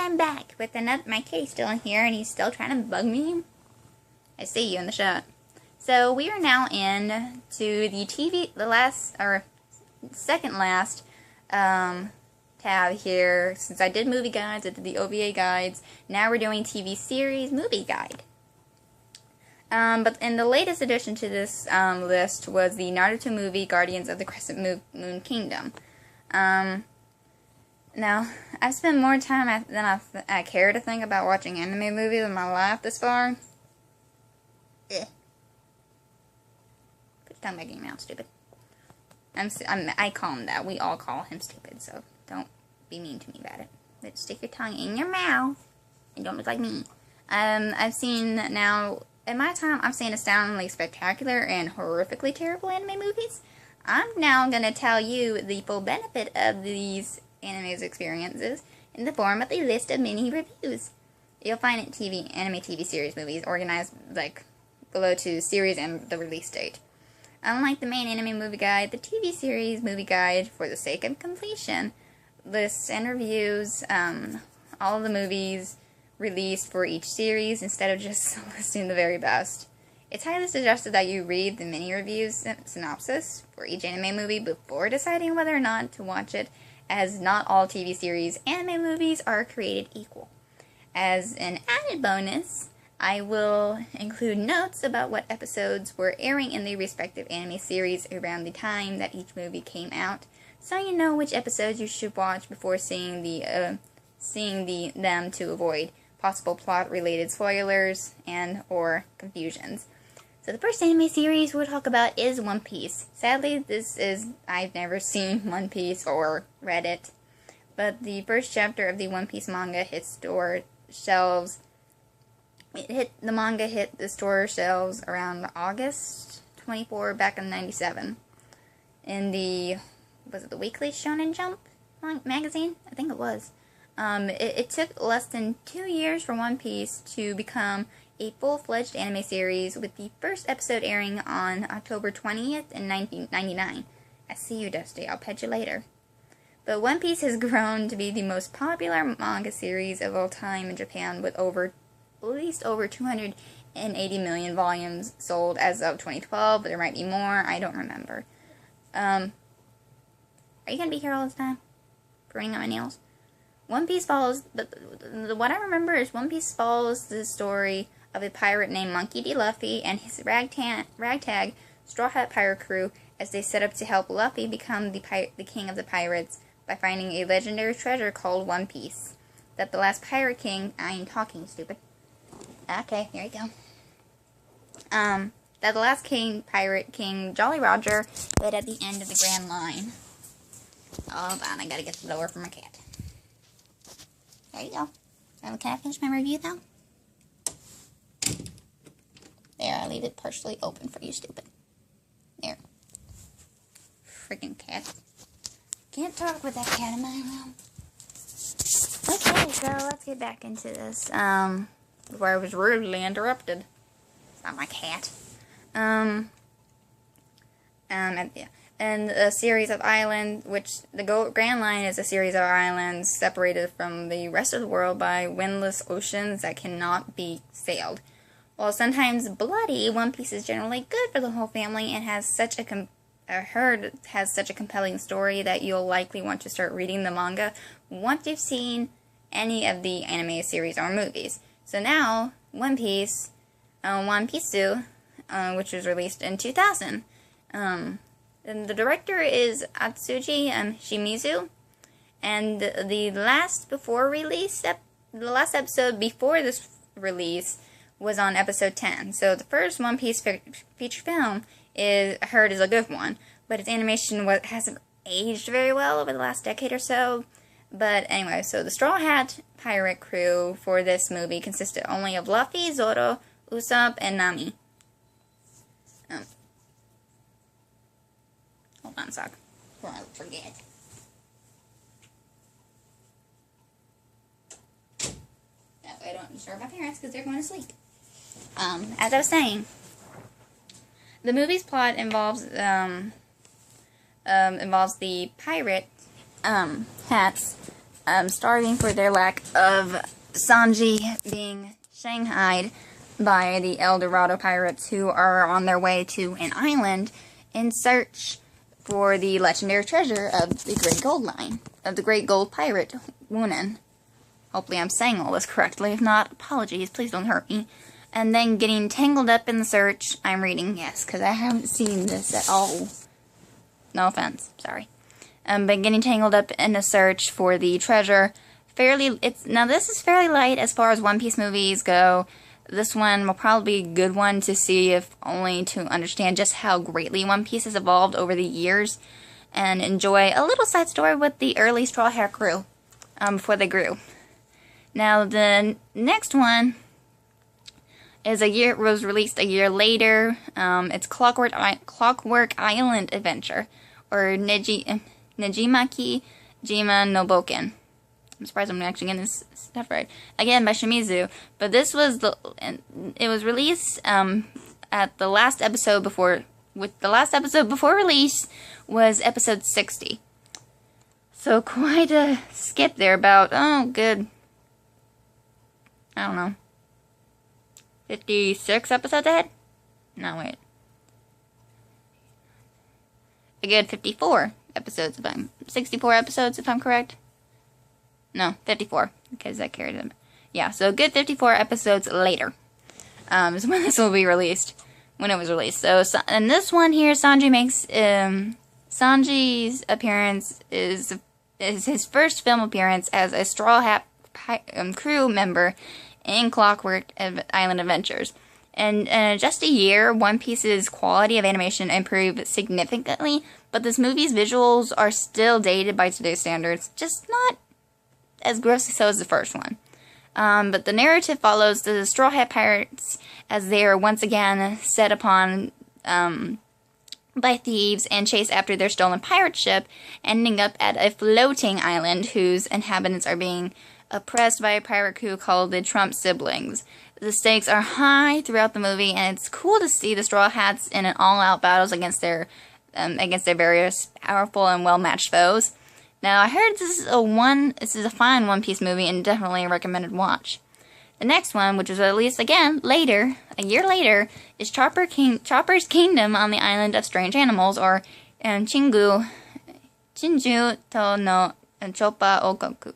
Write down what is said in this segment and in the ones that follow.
I'm back with my case still in here, and he's still trying to bug me. I see you in the shot. So we are now in to the second last tab here. Since I did movie guides, I did the OVA guides. Now we're doing TV series movie guide. But in the latest addition to this list was the Naruto movie Guardians of the Crescent Moon Kingdom. Now, I've spent more time than I care to think about watching anime movies in my life this far. Put your tongue back in your mouth, stupid. I call him that. We all call him stupid, so don't be mean to me about it. But stick your tongue in your mouth and don't look like me. I've seen now, in my time, I've seen astoundingly spectacular and horrifically terrible anime movies. I'm now going to tell you the full benefit of these anime's experiences in the form of a list of mini reviews. You'll find it anime TV series movies organized like below to series and the release date. Unlike the main anime movie guide, the TV series movie guide, for the sake of completion, lists and reviews all of the movies released for each series instead of just listing the very best. It's highly suggested that you read the mini reviews synopsis for each anime movie before deciding whether or not to watch it, as not all TV series anime movies are created equal. As an added bonus, I will include notes about what episodes were airing in the respective anime series around the time that each movie came out, so you know which episodes you should watch before seeing them to avoid possible plot-related spoilers and or confusions. So the first anime series we'll talk about is One Piece. Sadly, I've never seen One Piece or read it, but the first chapter of the One Piece manga hit store shelves. The manga hit the store shelves around August 24, back in '97. In the Weekly Shonen Jump magazine? I think it was. It took less than 2 years for One Piece to become a full-fledged anime series, with the first episode airing on October 20th in 1999. I see you, Dusty. I'll pet you later. But One Piece has grown to be the most popular manga series of all time in Japan, with at least over 280 million volumes sold as of 2012, but there might be more. I don't remember. Are you going to be here all the time? Pruning on my nails? One Piece follows, what I remember is One Piece follows the story of a pirate named Monkey D. Luffy and his ragtag Straw Hat pirate crew as they set up to help Luffy become the king of the pirates by finding a legendary treasure called One Piece that the last pirate king, I ain't talking, stupid. Okay, here you go. That the last pirate king, Jolly Roger, hid at the end of the Grand Line. Hold on, I gotta get the door for my cat. There you go. Can I finish my review now? There, I leave it partially open for you, stupid. There. Freaking cat. Can't talk with that cat in my room. Okay, so let's get back into this. Before I was rudely interrupted. It's not my cat. And a series of islands, which the Grand Line is a series of islands separated from the rest of the world by windless oceans that cannot be sailed. While sometimes bloody, One Piece is generally good for the whole family and has such a compelling story that you'll likely want to start reading the manga once you've seen any of the anime series or movies. So now, One Piece, One Piece, which was released in 2000. And the director is Atsushi Shimizu, and the last episode before this release was on episode 10. So the first One Piece feature film is a good one, but its animation hasn't aged very well over the last decade or so. But anyway, so the Straw Hat pirate crew for this movie consisted only of Luffy, Zoro, Usopp, and Nami. Hold on a sec, before I forget. That way I don't disturb my parents because they're going to sleep. As I was saying, the movie's plot involves the pirate hats starving for their lack of Sanji being shanghaied by the El Dorado pirates, who are on their way to an island in search for the legendary treasure of the Great Gold Line, of the Great Gold Pirate, Conan. Hopefully I'm saying all this correctly. If not, apologies, please don't hurt me. And then getting tangled up in the search. I'm reading, yes, because I haven't seen this at all. No offense, sorry. But getting tangled up in a search for the treasure. Now this is fairly light as far as One Piece movies go. This one will probably be a good one to see, if only to understand just how greatly One Piece has evolved over the years, and enjoy a little side story with the early Straw Hat crew before they grew. Now the next one was released a year later. It's Clockwork Island Adventure, or Nejimaki Jima no Boken. I'm surprised I'm actually getting this stuff right. Again, by Shimizu. But this was it was released at the last episode before release was episode 60. So quite a skip there, about, good, I don't know, 56 episodes ahead? No, wait. A good 54 episodes 64 episodes if I'm correct. No, 54, because I carried them. Yeah, so a good 54 episodes later is when this will be released, when it was released. So, and this one here, Sanji's appearance is his first film appearance as a Straw Hat crew member in Clockwork Island Adventures. And in just a year, One Piece's quality of animation improved significantly, but this movie's visuals are still dated by today's standards, just not as grossly so as the first one. But the narrative follows the Straw Hat Pirates as they are once again set upon by thieves and chase after their stolen pirate ship, ending up at a floating island whose inhabitants are being oppressed by a pirate crew called the Trump Siblings. The stakes are high throughout the movie, and it's cool to see the Straw Hats in an all-out battles against their various powerful and well-matched foes. Now, I heard this is a fine One Piece movie and definitely a recommended watch. The next one, which was released again a year later, is Chopper's Kingdom on the Island of Strange Animals, or Chinju to no Choppa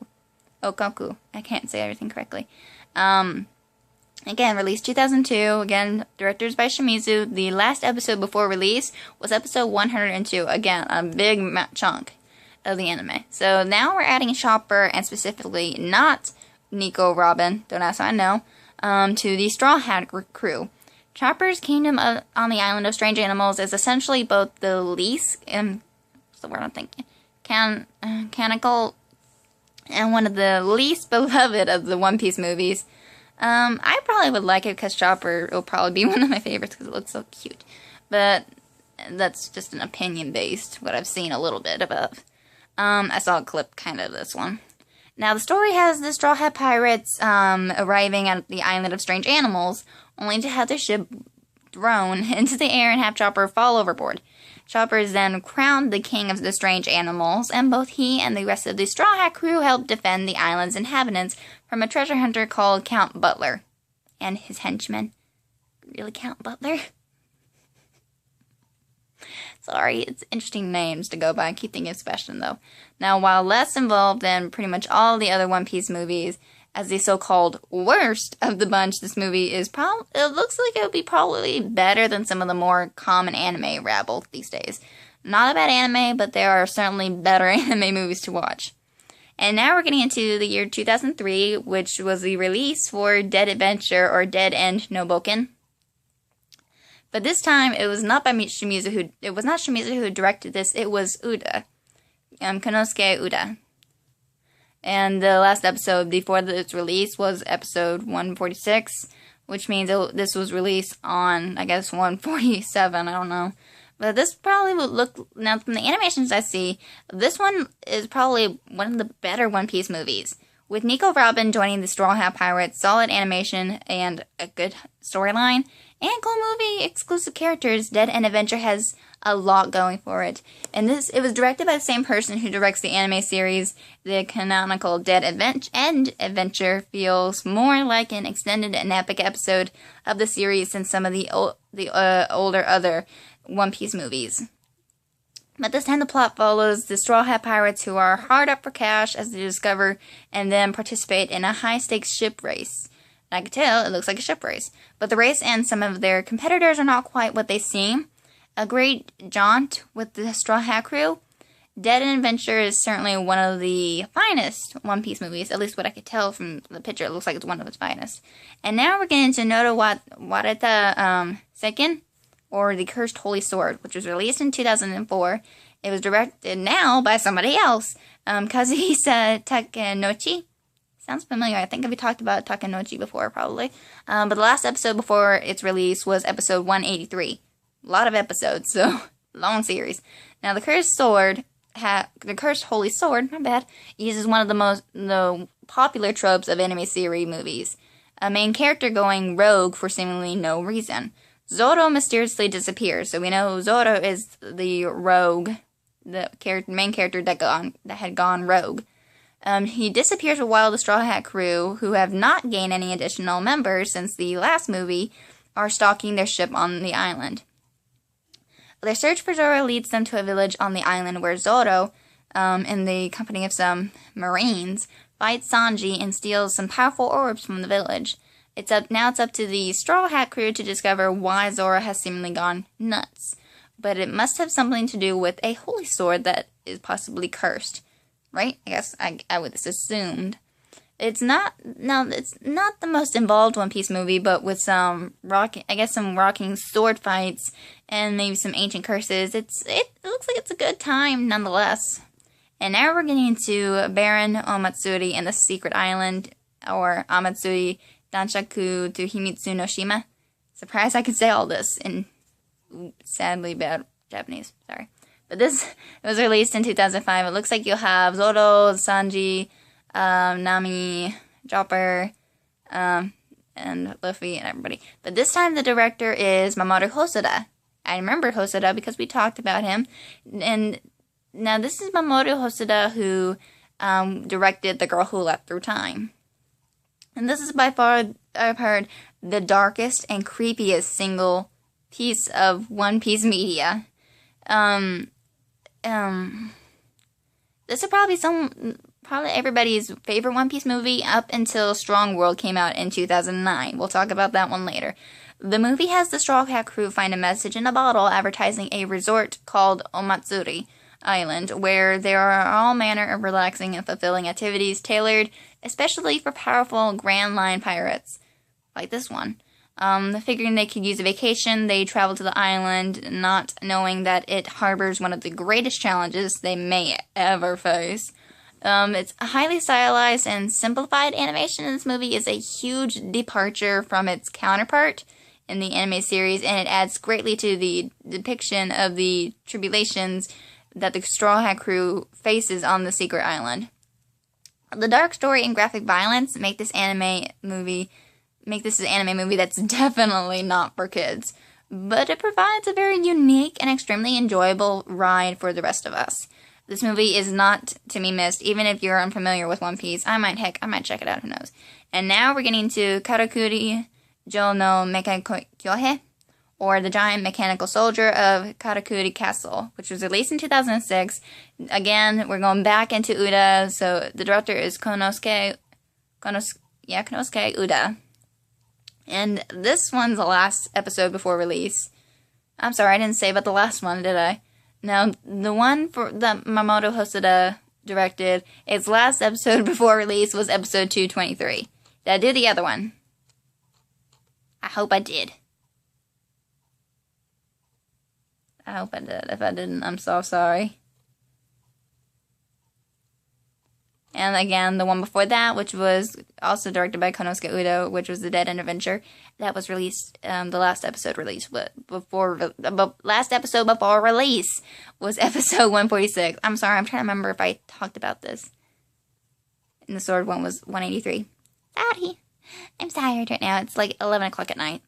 Okaku. I can't say everything correctly. Again, released 2002. Again, directors by Shimizu. The last episode before release was episode 102. Again, a big chunk of the anime. So now we're adding Chopper, and specifically not Nico Robin, don't ask how I know, to the Straw Hat crew. Chopper's Kingdom on the Island of Strange Animals is essentially both the least, what's the word I'm thinking, canonical, and one of the least beloved of the One Piece movies. I probably would like it because Chopper will probably be one of my favorites because it looks so cute. But that's just an opinion-based, what I've seen a little bit of. I saw a clip kind of this one. Now, the story has the Straw Hat Pirates arriving at the Island of Strange Animals, only to have their ship thrown into the air and have Chopper fall overboard. Chopper is then crowned the king of the strange animals, and both he and the rest of the Straw Hat crew help defend the island's inhabitants from a treasure hunter called Count Butler. And his henchmen. Really, Count Butler? Sorry, it's interesting names to go by. I keep thinking of Sebastian, though. Now, while less involved than pretty much all the other One Piece movies, as the so-called worst of the bunch, this movie is it looks like it would be probably better than some of the more common anime rabble these days. Not a bad anime, but there are certainly better anime movies to watch. And now we're getting into the year 2003, which was the release for Dead Adventure, or Dead End no Boken. But this time, it was not Shimizu who directed this. It was Uda, Konosuke Uda. And the last episode before its release was episode 146, which means this was released on, I guess, 147. I don't know. But this probably would look, now from the animations I see, this one is probably one of the better One Piece movies. With Nico Robin joining the Straw Hat Pirates, solid animation, and a good storyline, and cool movie exclusive characters, Dead End Adventure has a lot going for it. And it was directed by the same person who directs the anime series. The canonical Dead End Adventure feels more like an extended and epic episode of the series than some of the older other One Piece movies. But this time the plot follows the Straw Hat Pirates who are hard up for cash as they discover and then participate in a high-stakes ship race. I can tell it looks like a ship race. But the race and some of their competitors are not quite what they seem. A great jaunt with the Straw Hat crew. Dead End Adventure is certainly one of the finest One Piece movies, at least what I could tell from the picture. It looks like it's one of its finest. And now we're getting into Naruto Wareta Seiken, or The Cursed Holy Sword, which was released in 2004. It was directed now by somebody else, Kazuhisa Takenouchi. Sounds familiar. I think I've talked about Takenouchi before, probably. But the last episode before its release was episode 183. A lot of episodes, so long series. Now, the Cursed Holy Sword, my bad, uses one of the popular tropes of anime series movies. A main character going rogue for seemingly no reason. Zoro mysteriously disappears, so we know Zoro is the rogue, the main character that had gone rogue. He disappears while the Straw Hat crew, who have not gained any additional members since the last movie, are stalking their ship on the island. Their search for Zoro leads them to a village on the island where Zoro, in the company of some marines, fights Sanji and steals some powerful orbs from the village. It's up to the Straw Hat crew to discover why Zoro has seemingly gone nuts. But it must have something to do with a holy sword that is possibly cursed. Right? I guess I would have assumed. It's not the most involved One Piece movie, but with some rocking sword fights and maybe some ancient curses. It looks like it's a good time nonetheless. And now we're getting into Baron Omatsuri and the Secret Island, or Amatsuri Danshaku to Himitsu no Shima. Surprised I could say all this in sadly bad Japanese. Sorry. But it was released in 2005. It looks like you'll have Zoro, Sanji, Nami, Chopper, and Luffy, and everybody. But this time the director is Mamoru Hosoda. I remember Hosoda because we talked about him. And now this is Mamoru Hosoda who directed The Girl Who Leapt Through Time. And this is by far, I've heard, the darkest and creepiest single piece of One Piece media. This is probably everybody's favorite One Piece movie up until Strong World came out in 2009. We'll talk about that one later. The movie has the Straw Hat crew find a message in a bottle advertising a resort called Omatsuri Island, where there are all manner of relaxing and fulfilling activities tailored especially for powerful Grand Line pirates, like this one. Figuring they could use a vacation, they travel to the island, not knowing that it harbors one of the greatest challenges they may ever face. It's a highly stylized and simplified animation in this movie is a huge departure from its counterpart in the anime series, and it adds greatly to the depiction of the tribulations that the Straw Hat crew faces on the secret island. The dark story and graphic violence make this an anime movie that's definitely not for kids, but it provides a very unique and extremely enjoyable ride for the rest of us. This movie is not to be missed, even if you're unfamiliar with One Piece. I might check it out, who knows. And now we're getting to Karakuri Jo no Mekaniko Kyohei, or The Giant Mechanical Soldier of Karakuri Castle, which was released in 2006. Again, we're going back into Uda, so the director is Konosuke Uda. And this one's the last episode before release. I'm sorry, I didn't say about the last one, did I? Now, the one that Mamoru Hosoda directed, its last episode before release was episode 223. Did I do the other one? I hope I did. I hope I did. If I didn't, I'm so sorry. And again, the one before that, which was also directed by Konosuke Uda, which was The Dead End Adventure, that was released, the last episode release, last episode before release was episode 146. I'm sorry, I'm trying to remember if I talked about this. And the sword one was 183. Sorry. I'm tired right now. It's like 11 o'clock at night.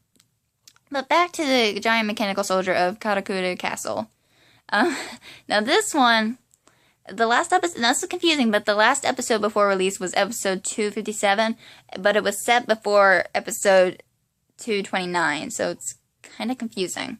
But back to the Giant Mechanical Soldier of Karakuri Castle. Now this one, the last episode, that's so confusing, but the last episode before release was episode 257, but it was set before episode 229, so it's kind of confusing.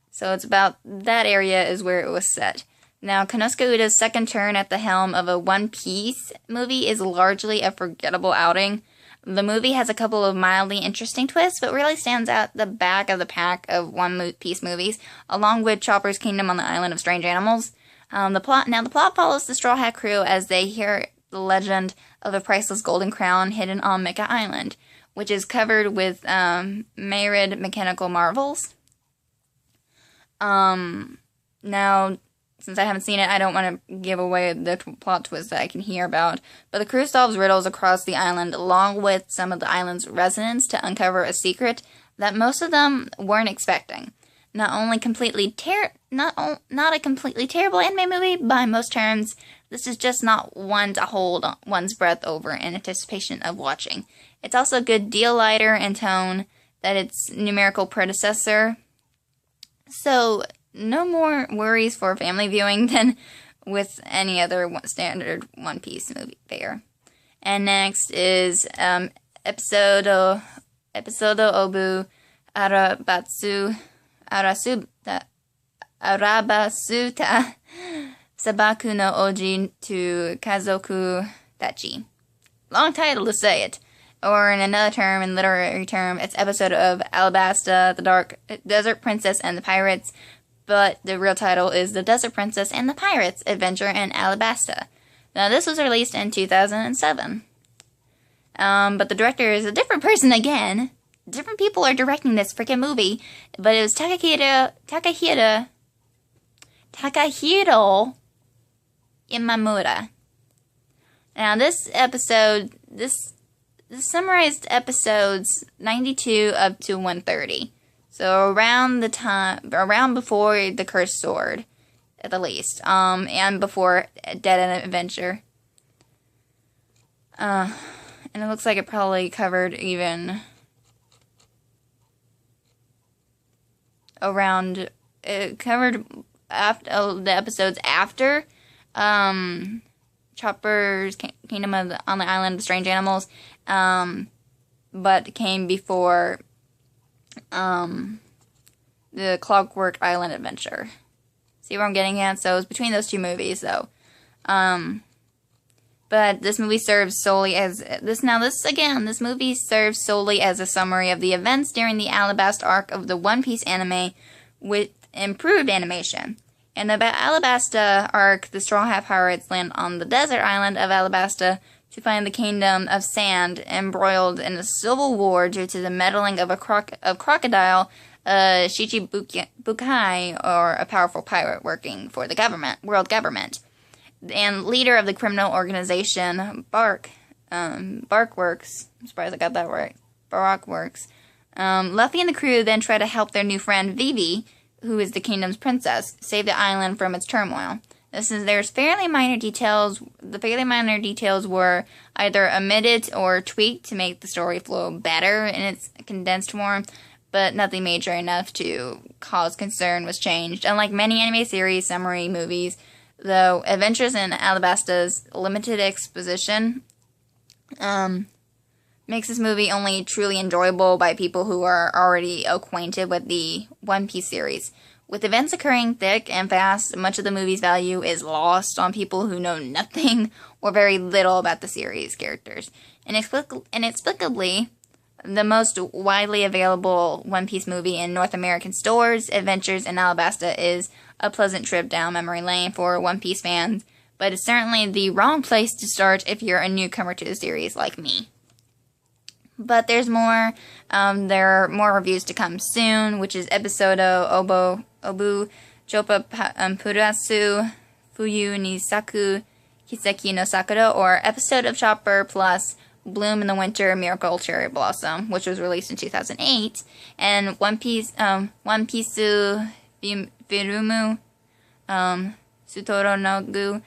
So it's about, that area is where it was set. Now, Konosuke Uda's second turn at the helm of a One Piece movie is largely a forgettable outing. The movie has a couple of mildly interesting twists, but really stands out the back of the pack of One Piece movies, along with Chopper's Kingdom on the Island of Strange Animals. The plot follows the Straw Hat crew as they hear the legend of a priceless golden crown hidden on Mecca Island, which is covered with myriad mechanical marvels. Now, since I haven't seen it, I don't want to give away the plot twist that I can hear about, but the crew solves riddles across the island along with some of the island's residents to uncover a secret that most of them weren't expecting. Not a completely terrible anime movie by most terms, this is just not one to hold one's breath over in anticipation of watching. It's also a good deal lighter in tone than its numerical predecessor, so no more worries for family viewing than with any other standard One Piece movie fare. And next is Episodo Obu Arabasuta Sabaku no Oji to Kazoku Tachi. Long title to say it. Or in another term, in literary term, it's episode of Alabasta, the Dark Desert Princess and the Pirates, but the real title is The Desert Princess and the Pirates Adventure in Alabasta. Now, this was released in 2007. But the director is a different person again. Different people are directing this freaking movie, but it was Takahiro Imamura. Now, this episode, this summarized episodes 92 up to 130. So around before the Cursed Sword, at the least, and before Dead End Adventure. And it looks like it probably covered even around, it covered the episodes after Chopper's Kingdom on the Island of Strange Animals, but came before the Clockwork Island Adventure. See where I'm getting at? So it was between those two movies, though. But this movie serves solely as this movie serves solely as a summary of the events during the Alabasta arc of the One Piece anime with improved animation. In the Alabasta arc, the Straw Hat Pirates land on the desert island of Alabasta to find the Kingdom of Sand embroiled in a civil war due to the meddling of crocodile Shichibukai, or a powerful pirate working for the world government, and leader of the criminal organization Barkworks. I'm surprised I got that right. Barkworks. Luffy and the crew then try to help their new friend Vivi, who is the kingdom's princess, save the island from its turmoil. There's fairly minor details. The fairly minor details were either omitted or tweaked to make the story flow better in its condensed form, but nothing major enough to cause concern was changed. Unlike many anime series summary movies, though, Adventures in Alabasta's limited exposition makes this movie only truly enjoyable by people who are already acquainted with the One Piece series. With events occurring thick and fast, much of the movie's value is lost on people who know nothing or very little about the series' characters. Inexplicably, the most widely available One Piece movie in North American stores, Adventures in Alabasta, is a pleasant trip down memory lane for One Piece fans, but it's certainly the wrong place to start if you're a newcomer to the series like me. But there's more. There are more reviews to come soon, which is Episodo Obu Chopa Purasu Fuyu ni Saku Kiseki no Sakura, or Episode of Chopper plus Bloom in the Winter Miracle Cherry Blossom, which was released in 2008, and One Piece Firumu Sutoro no Gu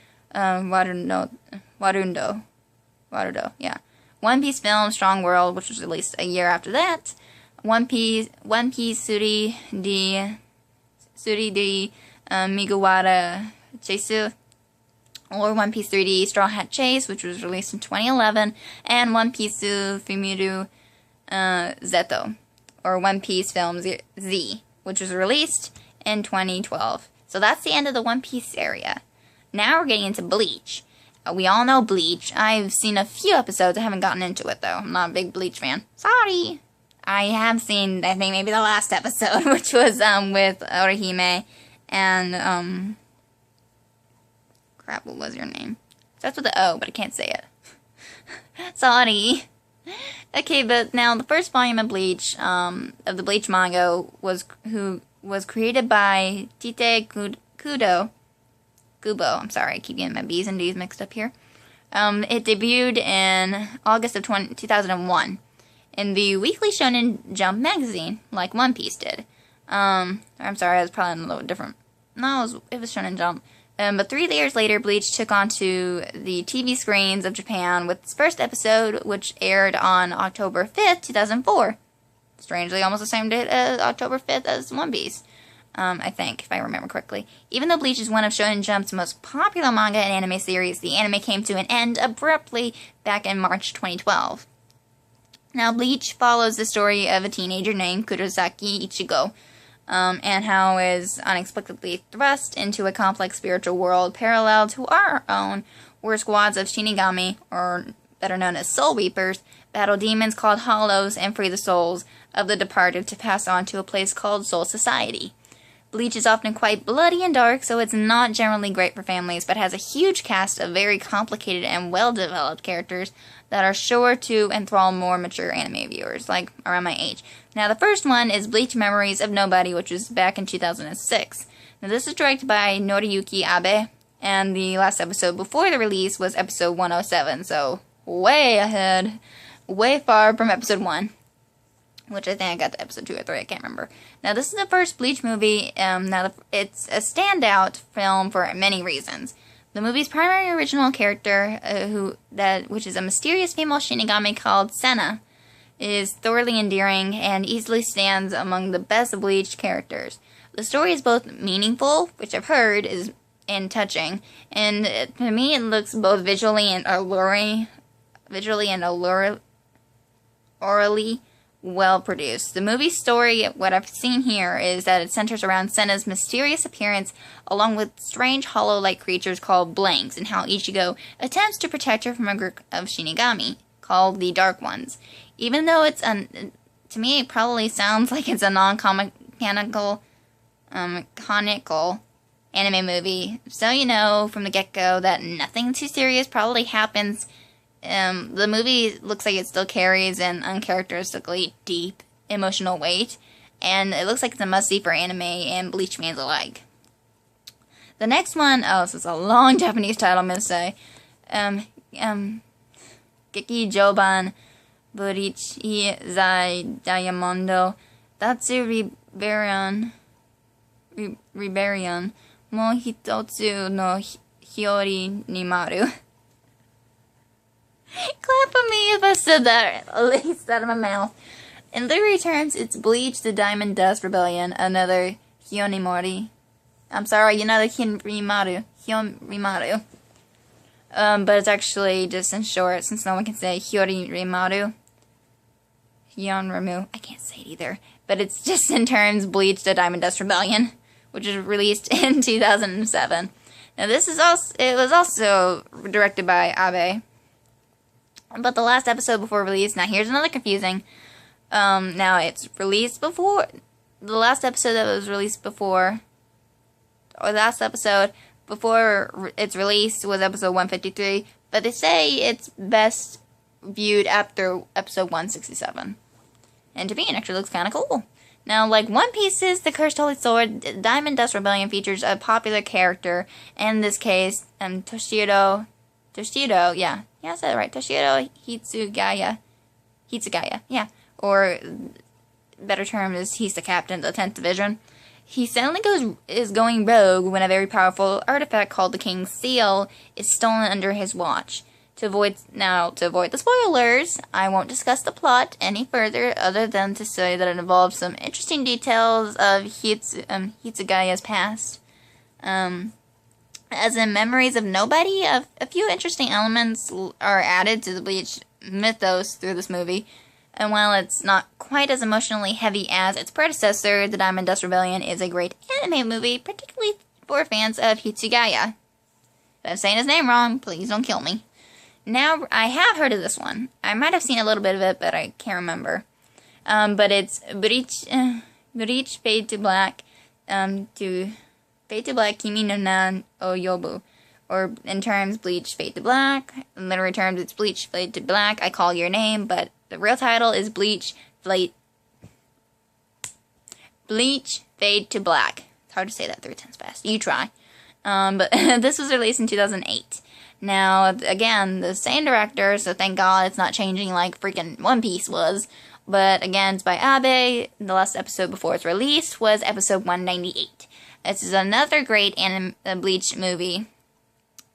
Warundo, yeah. One Piece film Strong World, which was released a year after that. One Piece Suri di Migawara Cheisu, or One Piece 3D Straw Hat Chase, which was released in 2011, and One Piece Fumiru Zeto, or One Piece Film Z, which was released in 2012. So that's the end of the One Piece area. Now we're getting into Bleach. We all know Bleach. I've seen a few episodes. I haven't gotten into it, though. I'm not a big Bleach fan. Sorry! I have seen, I think, maybe the last episode, which was with Orihime and, crap, what was your name? Starts with the O, but I can't say it. Sorry. Okay, but now the first volume of Bleach, of the Bleach manga, was created by Tite Kubo. I'm sorry, I keep getting my B's and D's mixed up here. It debuted in August of 2001 in the Weekly Shonen Jump magazine, like One Piece did. I'm sorry, I was probably a little different. No, it was Shonen Jump. But 3 years later, Bleach took onto the TV screens of Japan with its first episode, which aired on October 5th, 2004. Strangely, almost the same date as October 5th as One Piece. I think, if I remember correctly. Even though Bleach is one of Shonen Jump's most popular manga and anime series, the anime came to an end abruptly back in March 2012. Now, Bleach follows the story of a teenager named Kurosaki Ichigo, and how is unexpectedly thrust into a complex spiritual world parallel to our own, where squads of Shinigami, or better known as Soul Reapers, battle demons called Hollows and free the souls of the departed to pass on to a place called Soul Society. Bleach is often quite bloody and dark, so it's not generally great for families, but has a huge cast of very complicated and well-developed characters that are sure to enthrall more mature anime viewers, like around my age. Now, the first one is Bleach Memories of Nobody, which was back in 2006. Now, this is directed by Noriyuki Abe, and the last episode before the release was episode 107, so way ahead, way far from episode 1. Which I think I got to episode 2 or 3, I can't remember. Now, this is the first Bleach movie. It's a standout film for many reasons. The movie's primary original character, which is a mysterious female Shinigami called Senna, is thoroughly endearing and easily stands among the best Bleach characters. The story is both meaningful, which I've heard is touching, and to me it looks both visually and orally well produced. The movie's story, what I've seen here, is that it centers around Senna's mysterious appearance along with strange hollow-like creatures called blanks, and how Ichigo attempts to protect her from a group of Shinigami called the Dark Ones. Even though to me it probably sounds like it's a non-canonical anime movie, so you know from the get-go that nothing too serious probably happens. The movie looks like it still carries an uncharacteristically deep emotional weight, and it looks like it's a must-see for anime and Bleach fans alike. The next one, this is a long Japanese title, I'm going to say. Geki Joban Burichi Zai Diamondo Datsu Riberion Mo Hitotsu no Hyori ni Maru. Clap for me if I said that at least out of my mouth. In literary terms, it's Bleach, the Diamond Dust Rebellion, another Hyonimori. I'm sorry, another Hyonrimaru. But it's actually just in short, since no one can say Hyonrimaru. Hyonrimu. I can't say it either. But it's just in terms Bleach, the Diamond Dust Rebellion, which was released in 2007. Now it was also directed by Abe. But the last episode before release, now here's another confusing. Now it's released before, the last episode that was released before, or the last episode before its release was episode 153, but they say it's best viewed after episode 167. And to me, it actually looks kind of cool. Now, like One Piece's The Cursed Holy Sword, Diamond Dust Rebellion features a popular character, in this case, Toshiro, yeah, I said it right, Toshiro Hitsugaya, yeah, or better term is he's the captain of the 10th Division. He suddenly is going rogue when a very powerful artifact called the King's Seal is stolen under his watch. To avoid the spoilers, I won't discuss the plot any further other than to say that it involves some interesting details of Hitsugaya's past. As in Memories of Nobody, a few interesting elements are added to the Bleach mythos through this movie. And while it's not quite as emotionally heavy as its predecessor, The Diamond Dust Rebellion is a great anime movie, particularly for fans of Hitsugaya. If I'm saying his name wrong, please don't kill me. Now, I have heard of this one. I might have seen a little bit of it, but I can't remember. But it's Bleach Fade to Black, Fade to Black, Kimi no Nan o Yobu. Or in terms, Bleach Fade to Black. In literary terms, it's Bleach Fade to Black, I Call Your Name, but the real title is Bleach Fade to Black. It's hard to say that 3 times fast. You try. But this was released in 2008. Now, again, the same director, so thank God it's not changing like freaking One Piece was. But again, it's by Abe. The last episode before its release was episode 198. This is another great Bleach movie.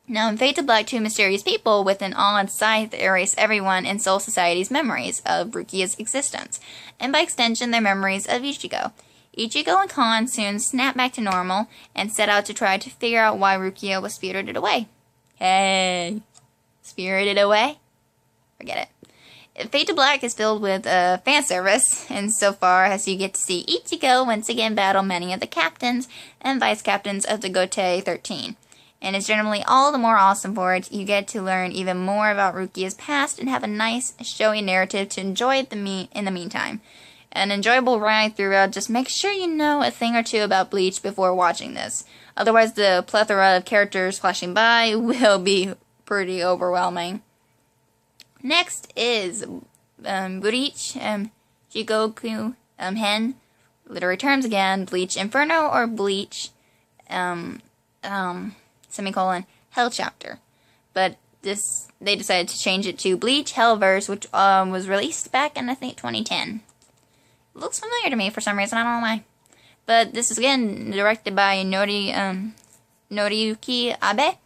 Now, in Fade to Black, 2 mysterious people with an all-on scythe erase everyone in Soul Society's memories of Rukia's existence, and by extension, their memories of Ichigo. Ichigo and Kon soon snap back to normal and set out to try to figure out why Rukia was spirited away. Hey, spirited away? Forget it. Fade to Black is filled with fan service, insofar as you get to see Ichigo once again battle many of the captains and vice captains of the Gotei 13. And it's generally all the more awesome for it. You get to learn even more about Rukia's past and have a nice, showy narrative to enjoy in the meantime. An enjoyable ride throughout. Just make sure you know a thing or two about Bleach before watching this. Otherwise, the plethora of characters flashing by will be pretty overwhelming. Next is Bleach Jigoku Hen. Literary terms again, Bleach Inferno or Bleach Hell Chapter. But they decided to change it to Bleach Hellverse, which was released back in, I think, 2010. It looks familiar to me for some reason, I don't know why. But this is again directed by Noriyuki Abe.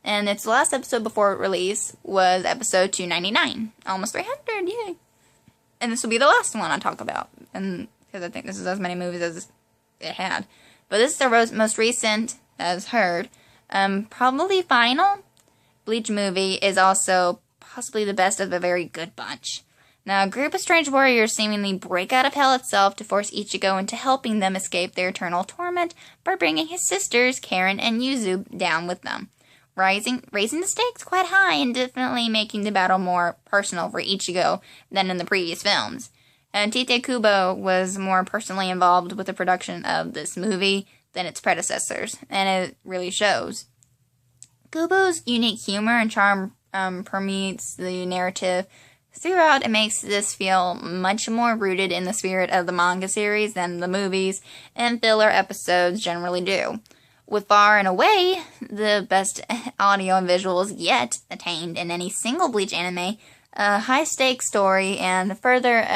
And its last episode before release was episode 299. Almost 300, yay! And this will be the last one I talk about. And because I think this is as many movies as it had. But this is the most recent, as heard. Probably final. Bleach movie is also possibly the best of a very good bunch. Now, a group of strange warriors seemingly break out of hell itself to force Ichigo into helping them escape their eternal torment by bringing his sisters, Karen and Yuzu, down with them. Raising the stakes quite high and definitely making the battle more personal for Ichigo than in the previous films. And Tite Kubo was more personally involved with the production of this movie than its predecessors, and it really shows. Kubo's unique humor and charm permeates the narrative throughout. It makes this feel much more rooted in the spirit of the manga series than the movies and filler episodes generally do. With far and away the best audio and visuals yet attained in any single Bleach anime, a high-stakes story, and further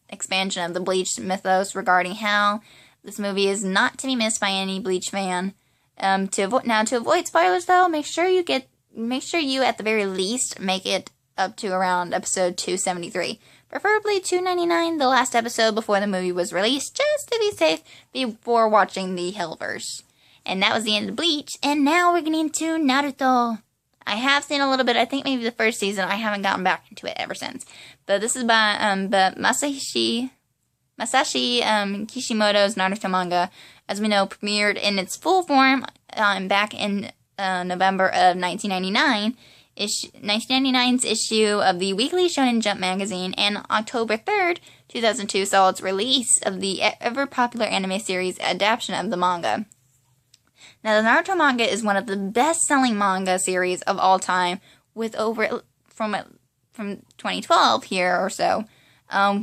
expansion of the Bleach mythos regarding how this movie is not to be missed by any Bleach fan. To avoid spoilers, though, make sure you at the very least make it up to around episode 273. Preferably 299, the last episode before the movie was released, just to be safe before watching the Hellverse. And that was the end of Bleach, and now we're getting into Naruto. I have seen a little bit, I think maybe the first season. I haven't gotten back into it ever since. But this is by Masashi Kishimoto's Naruto Manga, as we know, premiered in its full form back in November of 1999. 1999's issue of the Weekly Shonen Jump magazine, and October 3rd, 2002 saw its release of the ever-popular anime series adaptation of the manga. Now, the Naruto manga is one of the best-selling manga series of all time, with over, from 2012 here or so,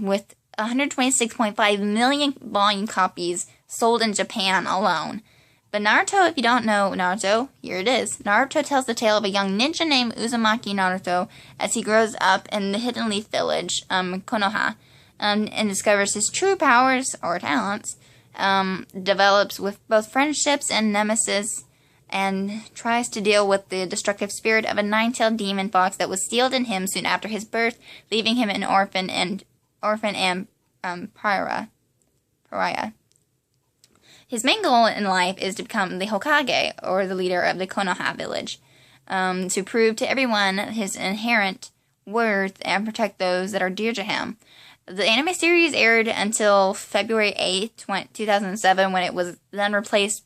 with 126.5 million volume copies sold in Japan alone. But Naruto, if you don't know Naruto, here it is. Naruto tells the tale of a young ninja named Uzumaki Naruto as he grows up in the Hidden Leaf Village, Konoha, and discovers his true powers, or talents, develops with both friendships and nemesis, and tries to deal with the destructive spirit of a nine-tailed demon fox that was sealed in him soon after his birth, leaving him an orphan and pariah. His main goal in life is to become the Hokage, or the leader of the Konoha village, to prove to everyone his inherent worth and protect those that are dear to him. The anime series aired until February 8th, 2007, when it was then replaced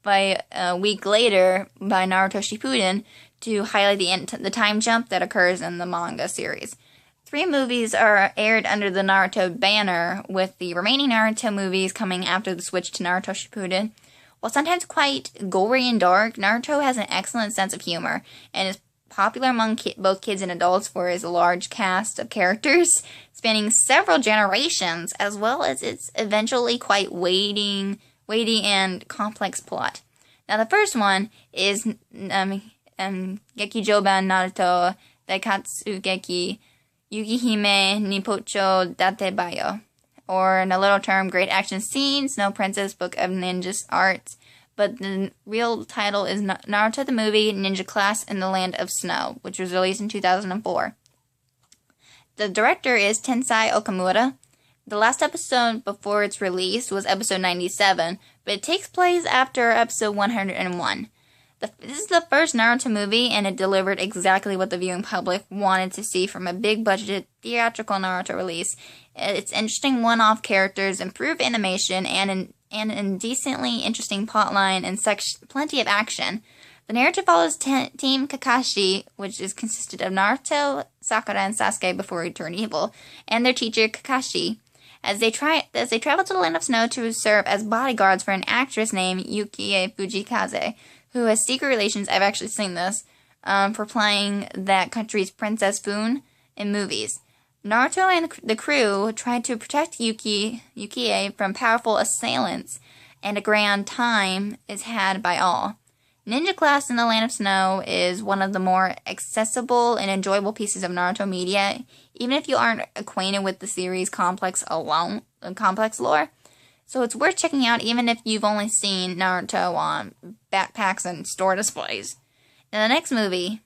by a week later by Naruto Shippuden to highlight the time jump that occurs in the manga series. 3 movies are aired under the Naruto banner, with the remaining Naruto movies coming after the switch to Naruto Shippuden. While sometimes quite gory and dark, Naruto has an excellent sense of humor and is popular among both kids and adults for his large cast of characters, spanning several generations, as well as its eventually quite weighty and complex plot. Now, the first one is Geki Joban Naruto Daikatsugeki Yukihime Nippocho Datebayo, or in a little term, Great Action Scene, Snow Princess Book of Ninja Arts, but the real title is Naruto the Movie Ninja Class in the Land of Snow, which was released in 2004. The director is Tensai Okamura. The last episode before its release was episode 97, but it takes place after episode 101. This is the first Naruto movie, and it delivered exactly what the viewing public wanted to see from a big-budgeted theatrical Naruto release. Its interesting one-off characters, improved animation, and a decently interesting plotline and plenty of action. The narrative follows Team Kakashi, which is consisted of Naruto, Sakura, and Sasuke before he turned evil, and their teacher Kakashi, as they travel to the Land of Snow to serve as bodyguards for an actress named Yukie Fujikaze, who has secret relations, I've actually seen this, for playing that country's Princess Foon in movies. Naruto and the crew try to protect Yukie from powerful assailants, and a grand time is had by all. Ninja Class in the Land of Snow is one of the more accessible and enjoyable pieces of Naruto media, even if you aren't acquainted with the series' complex lore. So it's worth checking out even if you've only seen Naruto on backpacks and store displays. Now, the next movie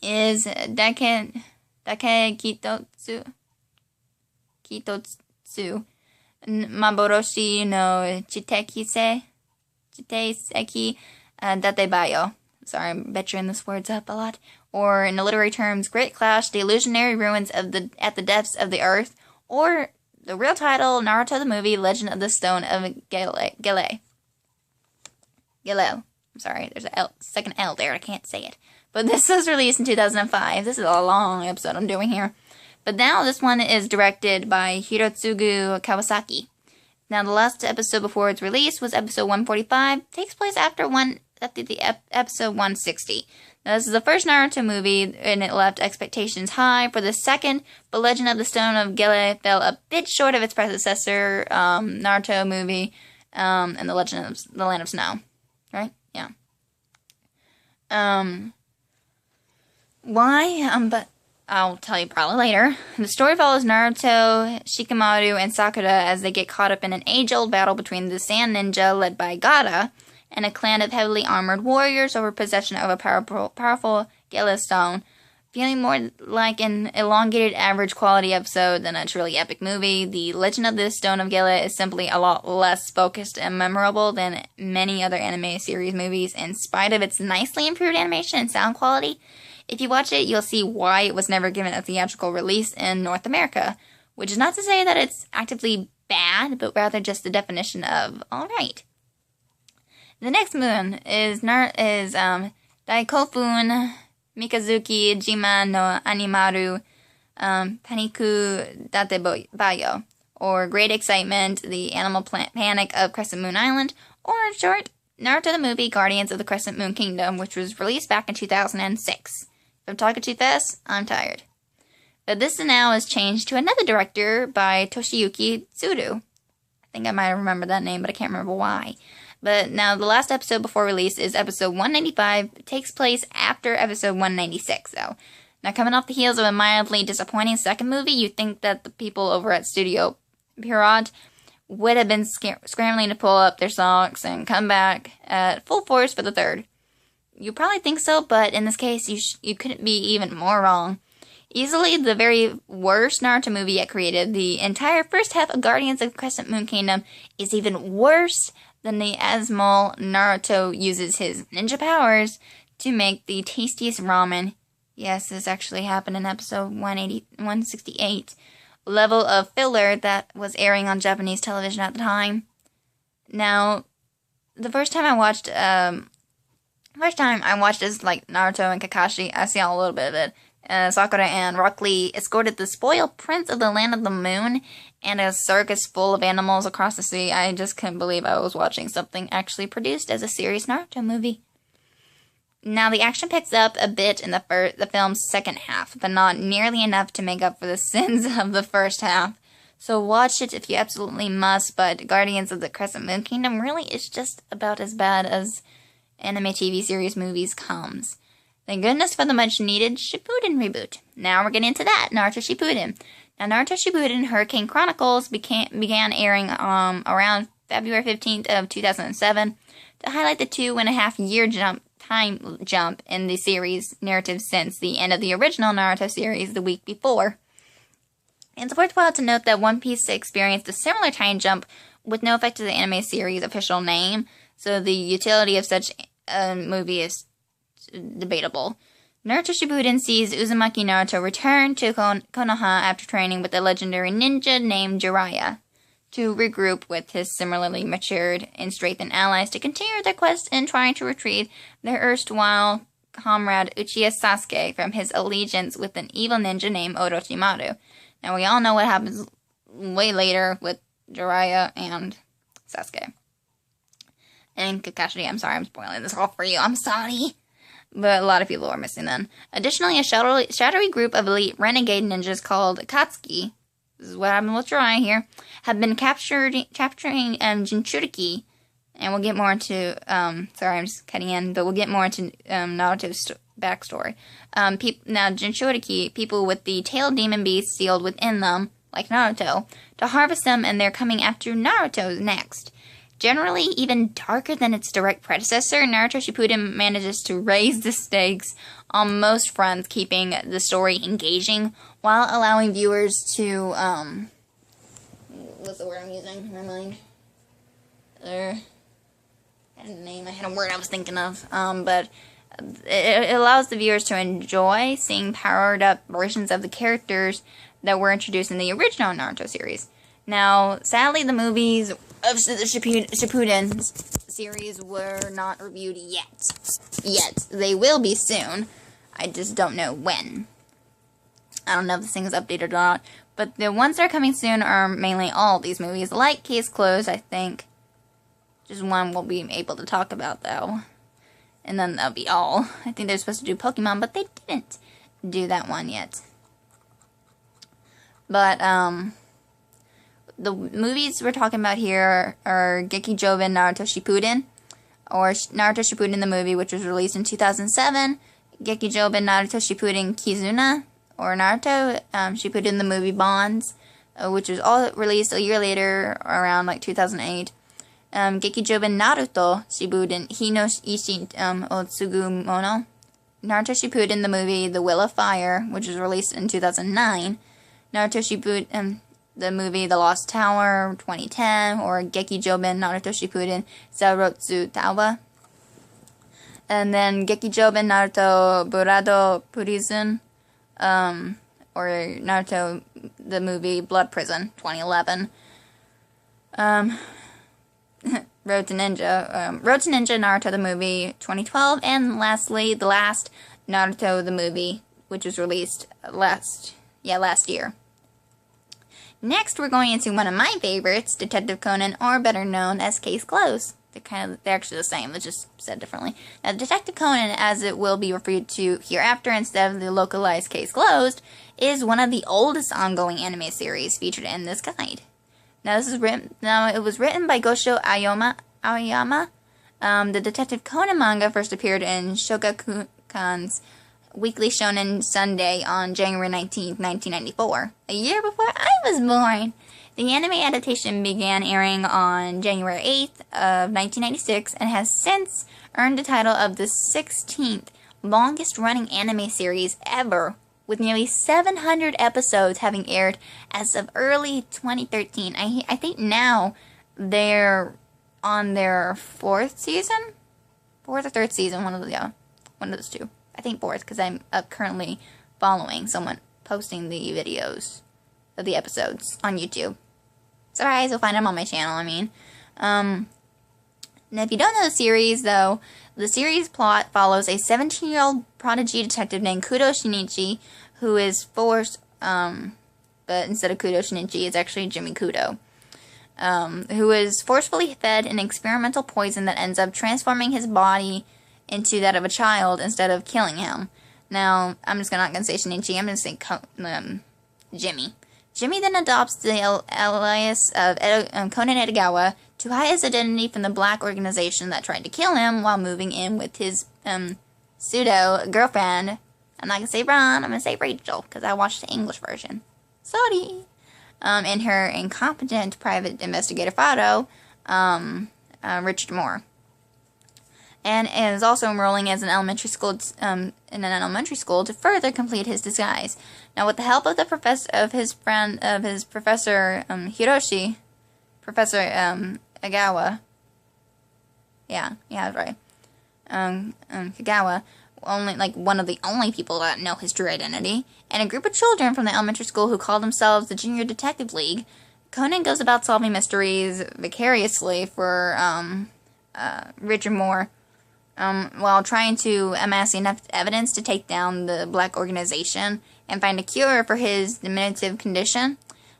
is Dake Kitotsu Maboroshi no Chiteiseki Datebayo. Sorry, I'm butchering this words up a lot. Or in the literary terms, Great Clash, the illusionary ruins at the depths of the earth, or the real title, Naruto the Movie, Legend of the Stone of Gele. I'm sorry, there's a second L there, I can't say it. But this was released in 2005. This is a long episode I'm doing here. But now this one is directed by Hirotsugu Kawasaki. Now, the last episode before its release was episode 145. It takes place after episode 160. Now, this is the first Naruto movie, and it left expectations high for the second, but Legend of the Stone of Gele fell a bit short of its predecessor, Naruto movie, and the Legend of the Land of Snow. Right? Yeah. Why? But I'll tell you probably later. The story follows Naruto, Shikamaru, and Sakura as they get caught up in an age-old battle between the Sand Ninja, led by Gaara, and a clan of heavily armored warriors over possession of a powerful Gele stone. Feeling more like an elongated average quality episode than a truly epic movie, The Legend of the Stone of Gele is simply a lot less focused and memorable than many other anime series movies, in spite of its nicely improved animation and sound quality. If you watch it, you'll see why it was never given a theatrical release in North America, which is not to say that it's actively bad, but rather just the definition of alright. The next one is Daikofun Mikazuki Jima no Animaru Paniku Datebayo, or Great Excitement, the Animal Panic of Crescent Moon Island, or in short, Naruto the Movie Guardians of the Crescent Moon Kingdom, which was released back in 2006. If I'm talking too fast, I'm tired. But this now is changed to another director by Toshiyuki Tsuru. I think I might remember that name, but I can't remember why. But now the last episode before release is episode 195. It takes place after episode 196, though. Now, coming off the heels of a mildly disappointing second movie, you'd think that the people over at Studio Pierrot would have been scrambling to pull up their socks and come back at full force for the third. You probably think so, but in this case, you couldn't be even more wrong. Easily the very worst Naruto movie yet created, the entire first half of Guardians of Crescent Moon Kingdom is even worse than the Asmal. Naruto uses his ninja powers to make the tastiest ramen. Yes, this actually happened in episode 168. Level of filler that was airing on Japanese television at the time. Now, the first time I watched is like Naruto and Kakashi. I saw a little bit of it. Sakura and Rock Lee escorted the spoiled prince of the land of the moon and a circus full of animals across the sea. I just couldn't believe I was watching something actually produced as a serious Naruto movie. Now, the action picks up a bit in the film's second half, but not nearly enough to make up for the sins of the first half. So watch it if you absolutely must, but Guardians of the Crescent Moon Kingdom really is just about as bad as anime TV series movies comes. Thank goodness for the much-needed Shippuden reboot. Now we're getting into that, Naruto Shippuden. Now, Naruto Shippuden Hurricane Chronicles began airing around February 15th of 2007 to highlight the 2.5-year time jump in the series narrative since the end of the original Naruto series the week before. It's worthwhile to note that One Piece experienced a similar time jump with no effect to the anime series' official name, so the utility of such a movie is debatable. Naruto Shippuden sees Uzumaki Naruto return to Konoha after training with a legendary ninja named Jiraiya to regroup with his similarly matured and strengthened allies to continue their quest in trying to retrieve their erstwhile comrade Uchiha Sasuke from his allegiance with an evil ninja named Orochimaru. Now, we all know what happens way later with Jiraiya and Sasuke. And Kakashi. I'm sorry, I'm spoiling this all for you. I'm sorry. But a lot of people are missing them. Additionally, a shadowy group of elite renegade ninjas called Akatsuki, this is what happened with Jiraiya here, have been capturing Jinchuriki. And we'll get more into, sorry, I'm just cutting in, but we'll get more into Naruto's backstory. Now, Jinchuriki, people with the tailed demon beast sealed within them, like Naruto, to harvest them, and they're coming after Naruto next. Generally, even darker than its direct predecessor, Naruto Shippuden manages to raise the stakes on most fronts, keeping the story engaging, while allowing viewers to, what's the word I'm using in my mind? I had a word I was thinking of, but it allows the viewers to enjoy seeing powered-up versions of the characters that were introduced in the original Naruto series. Now, sadly, the movies of the Shippuden series were not reviewed yet. They will be soon. I just don't know when. I don't know if this thing is updated or not, but the ones that are coming soon are mainly all these movies. Like Case Closed, I think. Just one we'll be able to talk about, though. And then that'll be all. I think they're supposed to do Pokemon, but they didn't do that one yet. But, the movies we're talking about here are Gekijoben Naruto Shippuden, or Naruto Shippuden the movie, which was released in 2007, Gekijoben Naruto Shippuden Kizuna, or Naruto Shippuden the movie Bonds, which was all released a year later, around like 2008. Gekijoben Naruto Shippuden Hino Ishi Otsugu Mono, Naruto Shippuden the movie The Will of Fire, which was released in 2009. Naruto Shippuden the movie The Lost Tower, 2010, or Gekijoben Naruto Shippuden Zarotsu Tawa. And then Gekijoben Naruto Burado Prison, or Naruto the movie Blood Prison, 2011. Road to Ninja Naruto the movie, 2012, and lastly, the last Naruto the movie, which was released last year. Next, we're going into one of my favorites, Detective Conan, or better known as Case Closed. They're actually the same, they're just said differently. Now, Detective Conan, as it will be referred to hereafter instead of the localized Case Closed, is one of the oldest ongoing anime series featured in this guide. Now, it was written by Gosho Aoyama. The Detective Conan manga first appeared in Shogakukan's Weekly Shonen Sunday on January 19, 1994, a year before I was born. The anime adaptation began airing on January 8th of 1996 and has since earned the title of the 16th longest-running anime series ever, with nearly 700 episodes having aired as of early 2013. I think now they're on their fourth or third season, one of those two. I think fourth, because I'm currently following someone posting the videos of the episodes on YouTube. Surprise, you'll find them on my channel, Now, if you don't know the series, though, the series plot follows a 17-year-old prodigy detective named Kudo Shinichi, who is forced, but instead of Kudo Shinichi, it's actually Jimmy Kudo, who is forcefully fed an experimental poison that ends up transforming his body into that of a child instead of killing him. Now, I'm just not going to say Shinichi, I'm going to say Jimmy. Jimmy then adopts the alias of Conan Edogawa to hide his identity from the black organization that tried to kill him while moving in with his pseudo-girlfriend. I'm not going to say Ron, I'm going to say Rachel, because I watched the English version. Sorry. And her incompetent private investigator Fado, Richard Moore. And is also enrolling as an elementary school in an elementary school to further complete his disguise. Now, with the help of the professor Hiroshi, Professor Agawa, that's right, Kagawa, one of the only people that know his true identity, and a group of children from the elementary school who call themselves the Junior Detective League, Conan goes about solving mysteries vicariously for Richard Moore, while trying to amass enough evidence to take down the black organization and find a cure for his diminutive condition.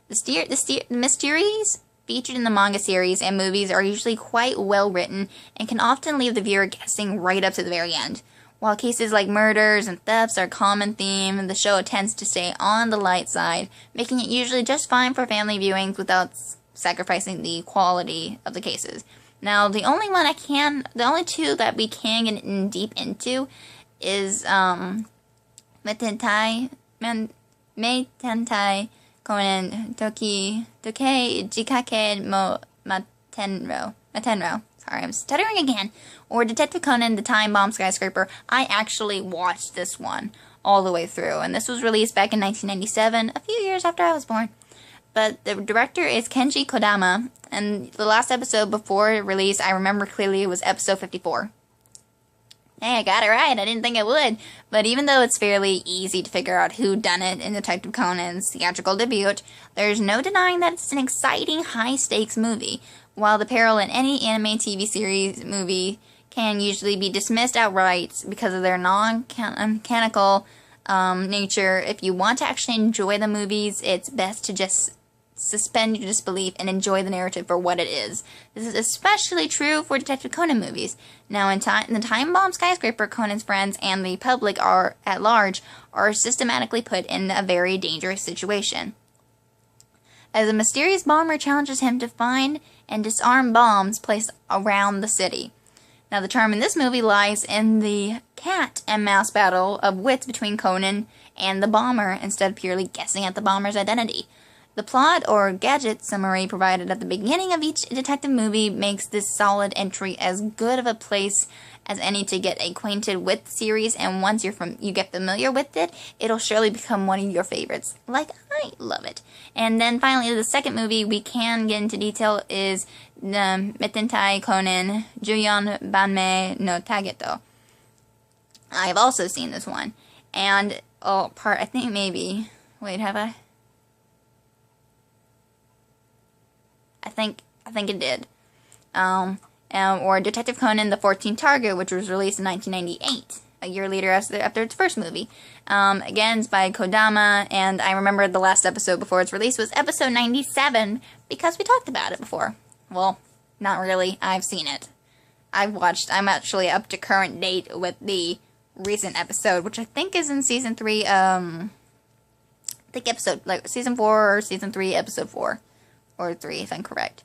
The mysteries featured in the manga series and movies are usually quite well written and can often leave the viewer guessing right up to the very end. While cases like murders and thefts are a common theme, the show tends to stay on the light side, making it usually just fine for family viewings without sacrificing the quality of the cases. Now, the only two that we can get in deep into is Meitentai Conan Tokei Jikake mo Matenro. Sorry, I'm stuttering again. Or Detective Conan, the Time Bomb Skyscraper. I actually watched this one all the way through, and this was released back in 1997, a few years after I was born. But the director is Kenji Kodama, and the last episode before release, I remember clearly, it was episode 54. Hey, I got it right. I didn't think I would. But even though it's fairly easy to figure out who done it in Detective Conan's theatrical debut, there's no denying that it's an exciting, high-stakes movie. While the peril in any anime TV series movie can usually be dismissed outright because of their non-canonical nature, if you want to actually enjoy the movies, it's best to just suspend your disbelief and enjoy the narrative for what it is. This is especially true for Detective Conan movies. Now, in the Time Bomb Skyscraper, Conan's friends and the public at large are systematically put in a very dangerous situation, as a mysterious bomber challenges him to find and disarm bombs placed around the city. Now, the charm in this movie lies in the cat and mouse battle of wits between Conan and the bomber, instead of purely guessing at the bomber's identity. The plot or gadget summary provided at the beginning of each detective movie makes this solid entry as good of a place as any to get acquainted with the series, and once you get familiar with it, it'll surely become one of your favorites. Like, I love it. And then finally, the second movie we can get into detail is Meitentai Conan Juyon Banmei no Tageto. I've also seen this one. And, I think maybe, wait, have I? I think it did. Or Detective Conan, the 14th Target, which was released in 1998, a year later after its first movie. Again, it's by Kodama, and I remember the last episode before its release was episode 97, because we talked about it before. Well, not really. I've seen it. I'm actually up to current date with the recent episode, which I think is in season 3, season 4 or season 3, episode 4. Or 3, if I'm correct.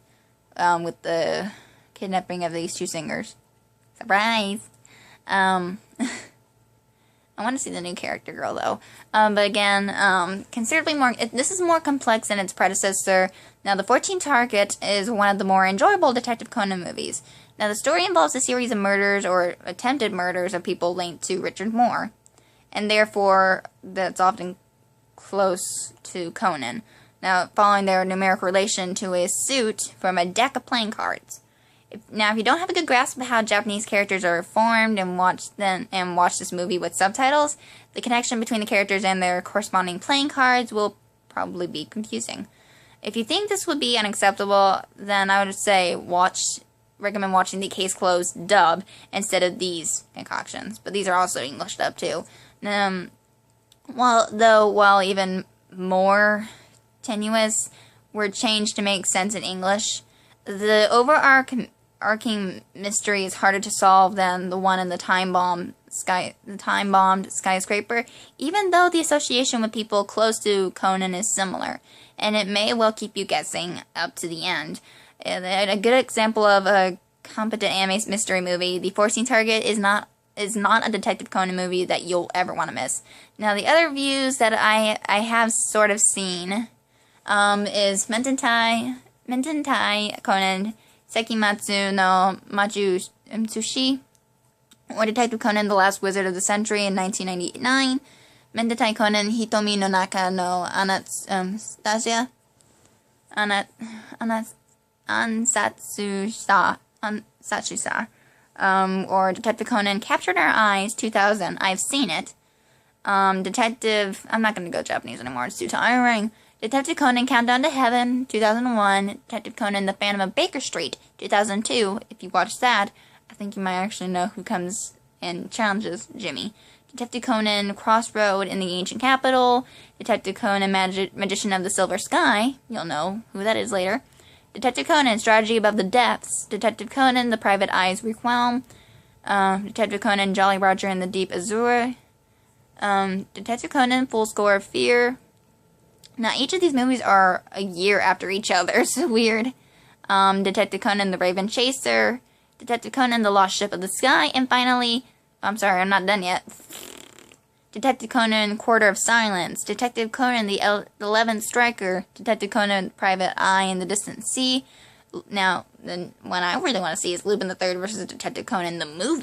With the kidnapping of these two singers. Surprise! I want to see the new character girl, though. But again, considerably more... this is more complex than its predecessor. Now, the 14th Target is one of the more enjoyable Detective Conan movies. Now, the story involves a series of murders, or attempted murders, of people linked to Richard Moore. and therefore that's often close to Conan. Now, following their numeric relation to a suit from a deck of playing cards. If you don't have a good grasp of how Japanese characters are formed and watch this movie with subtitles, the connection between the characters and their corresponding playing cards will probably be confusing. If you think this would be unacceptable, then I would say recommend watching the Case Closed dub instead of these concoctions. But these are also English dub too. While even more tenuous, were changed to make sense in English, the overarching mystery is harder to solve than the one in the time-bombed skyscraper, even though the association with people close to Conan is similar, and it may well keep you guessing up to the end. A good example of a competent anime mystery movie, the 14th Target, is not a Detective Conan movie that you'll ever want to miss. Now, the other views that I have sort of seen is Mententai Conan Sekimatsu no Matsushi, or Detective Conan The Last Wizard of the Century in 1999, Mententai Conan Hitomi no Naka no Ansatsusa, or Detective Conan Captured Our Eyes 2000. I've seen it. I'm not going to go Japanese anymore, it's too tiring. Detective Conan Countdown to Heaven, 2001. Detective Conan The Phantom of Baker Street, 2002. If you watch that, I think you might actually know who comes and challenges Jimmy. Detective Conan Crossroad in the Ancient Capital. Detective Conan Magician of the Silver Sky. You'll know who that is later. Detective Conan Strategy Above the Depths. Detective Conan The Private Eyes Requiem. Detective Conan Jolly Roger in the Deep Azure. Detective Conan Full Score of Fear. Now, each of these movies are a year after each other, so weird. Detective Conan The Raven Chaser, Detective Conan The Lost Ship of the Sky, and finally, I'm sorry, I'm not done yet. Detective Conan Quarter of Silence, Detective Conan The 11th Striker, Detective Conan Private Eye in the Distant Sea. Now, the one I really want to see is Lupin the Third versus Detective Conan the movie.